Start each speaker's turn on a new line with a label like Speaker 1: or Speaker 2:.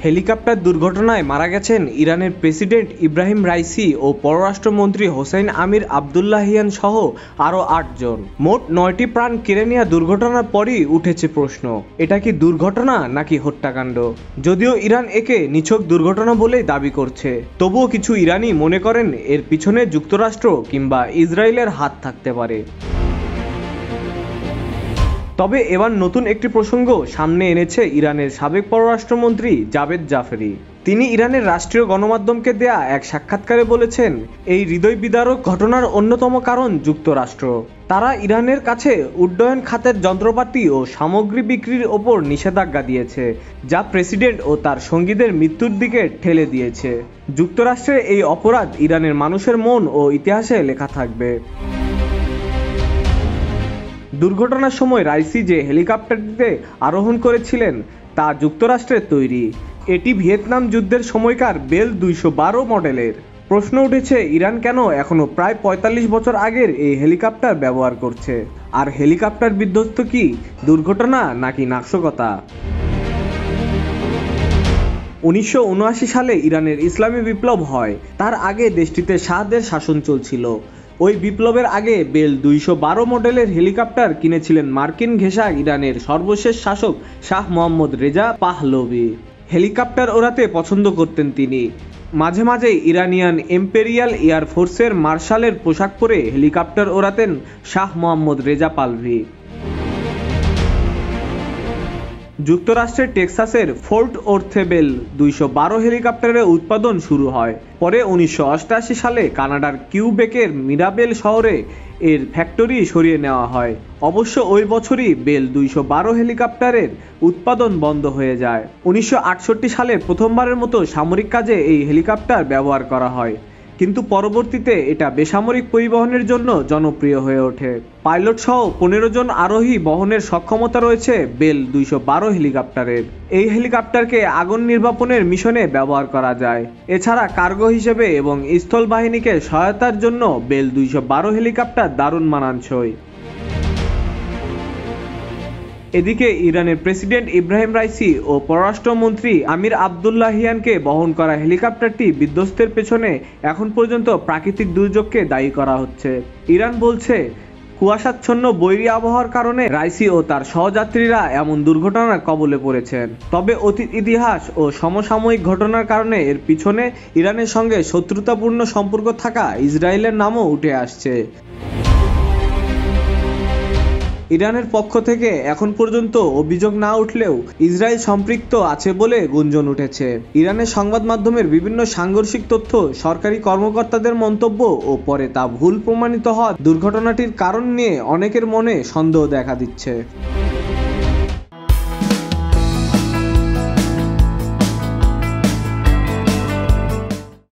Speaker 1: Helicopter দুর্ঘটনায় মারা গেছেন ইরানের প্রেসিডেন্ট ইব্রাহিম রাইসি ও পররাষ্ট্রমন্ত্রী হোসেইন আমির আবদুল্লাহিয়ান সহ আরও ৮ জন। মোট ৯টি প্রাণ কেড়ে নেওয়া দুর্ঘটনার পরই উঠেছে প্রশ্ন, এটা কি দুর্ঘটনা নাকি হত্যাকাণ্ড? যদিও ইরান একে নিছক দুর্ঘটনা বলেই দাবি করছে, তবুও কিছু ইরানি মনে করেন এর পিছনে যুক্তরাষ্ট্র কিংবা ইসরায়েলের হাত থাকতে পারে। তবে এবার নতুন একটি প্রসঙ্গ সামনে এনেছে ইরানের সাবেক পররাষ্ট্রমন্ত্রী জাভেদ জাফরি। তিনি ইরানের রাষ্ট্রীয় গণমাধ্যমকে দেয়া এক সাক্ষাৎকারে বলেছেন, এই হৃদয় বিদারক ঘটনার অন্যতম কারণ যুক্তরাষ্ট্র। তারা ইরানের কাছে উড্ডয়ন খাতের যন্ত্রপাতি ও সামগ্রী বিক্রির ওপর নিষেধাজ্ঞা দিয়েছে, যা প্রেসিডেন্ট ও তার সঙ্গীদের মৃত্যুর দিকে ঠেলে দিয়েছে। যুক্তরাষ্ট্রের এই অপরাধ ইরানের মানুষের মন ও ইতিহাসে লেখা থাকবে। দুর্ঘটনার সময় রাইসি যে হেলিকপ্টারটিতে আরোহণ করেছিলেন তা যুক্তরাষ্ট্রের তৈরি। এটি ভিয়েতনাম যুদ্ধের সময়কার বেল ২১২ মডেলের। প্রশ্ন উঠেছে, ইরান কেন এখনও প্রায় ৪৫ বছর আগের এই হেলিকপ্টার ব্যবহার করছে? আর হেলিকপ্টার বিধ্বস্ত কি দুর্ঘটনা নাকি নাশকতা? ১৯৭৯ সালে ইরানের ইসলামী বিপ্লব হয়। তার আগে দেশটিতে শাহদের শাসন চলছিল। ওই বিপ্লবের আগে বেল ২১২ মডেলের হেলিকপ্টার কিনেছিলেন মার্কিন ঘেঁষা ইরানের সর্বশেষ শাসক শাহ মোহাম্মদ রেজা পাহলভি। হেলিকপ্টার ওড়াতে পছন্দ করতেন তিনি। মাঝে মাঝে ইরানিয়ান এম্পেরিয়াল এয়ার ফোর্সের মার্শালের পোশাক পরে হেলিকপ্টার ওড়াতেন শাহ মোহাম্মদ রেজা পাহলভি। যুক্তরাষ্ট্রের টেক্সাসের ফোর্ট ওর্থে বেল ২১২ হেলিকপ্টারের উৎপাদন শুরু হয়। পরে ১৯৮৮ সালে কানাডার কিউবেকের মিরাবেল শহরে এর ফ্যাক্টরি সরিয়ে নেওয়া হয়। অবশ্য ওই বছরই বেল ২১২ হেলিকপ্টারের উৎপাদন বন্ধ হয়ে যায়। ১৯৬৮ সালে প্রথমবারের মতো সামরিক কাজে এই হেলিকপ্টার ব্যবহার করা হয়, কিন্তু পরবর্তীতে এটা বেসামরিক পরিবহনের জন্য জনপ্রিয় হয়ে ওঠে। পাইলট সহ ১৫ জন আরোহী বহনের সক্ষমতা রয়েছে বেল ২১২ হেলিকপ্টারের। এই হেলিকপ্টারকে আগুন নির্বাপনের মিশনে ব্যবহার করা যায়। এছাড়া কার্গো হিসেবে এবং স্থল বাহিনীকে সহায়তার জন্য বেল ২১২ হেলিকপ্টার দারুণ মানানসই। এদিকে ইরানের প্রেসিডেন্ট ইব্রাহিম রাইসি ও পররাষ্ট্রমন্ত্রী আমির আবদুল্লাহিয়ানকে বহন করা হেলিকপ্টারটি বিধ্বস্তের পেছনে এখন পর্যন্ত প্রাকৃতিক দুর্যোগকে দায়ী করা হচ্ছে। ইরান বলছে, কুয়াশাচ্ছন্ন বৈরী আবহাওয়ার কারণে রাইসি ও তার সহযাত্রীরা এমন দুর্ঘটনার কবলে পড়েছেন। তবে অতীত ইতিহাস ও সমসাময়িক ঘটনার কারণে এর পিছনে ইরানের সঙ্গে শত্রুতাপূর্ণ সম্পর্ক থাকা ইসরায়েলের নামও উঠে আসছে। ইরানের পক্ষ থেকে এখন পর্যন্ত অভিযোগ না উঠলেও ইসরায়েল সম্পৃক্ত আছে বলে গুঞ্জন উঠেছে। ইরানের সংবাদ মাধ্যমের বিভিন্ন সাংঘর্ষিক তথ্য, সরকারি কর্মকর্তাদের মন্তব্য ও পরে তা ভুল প্রমাণিত হওয়া দুর্ঘটনাটির কারণ নিয়ে অনেকের মনে সন্দেহ দেখা দিচ্ছে।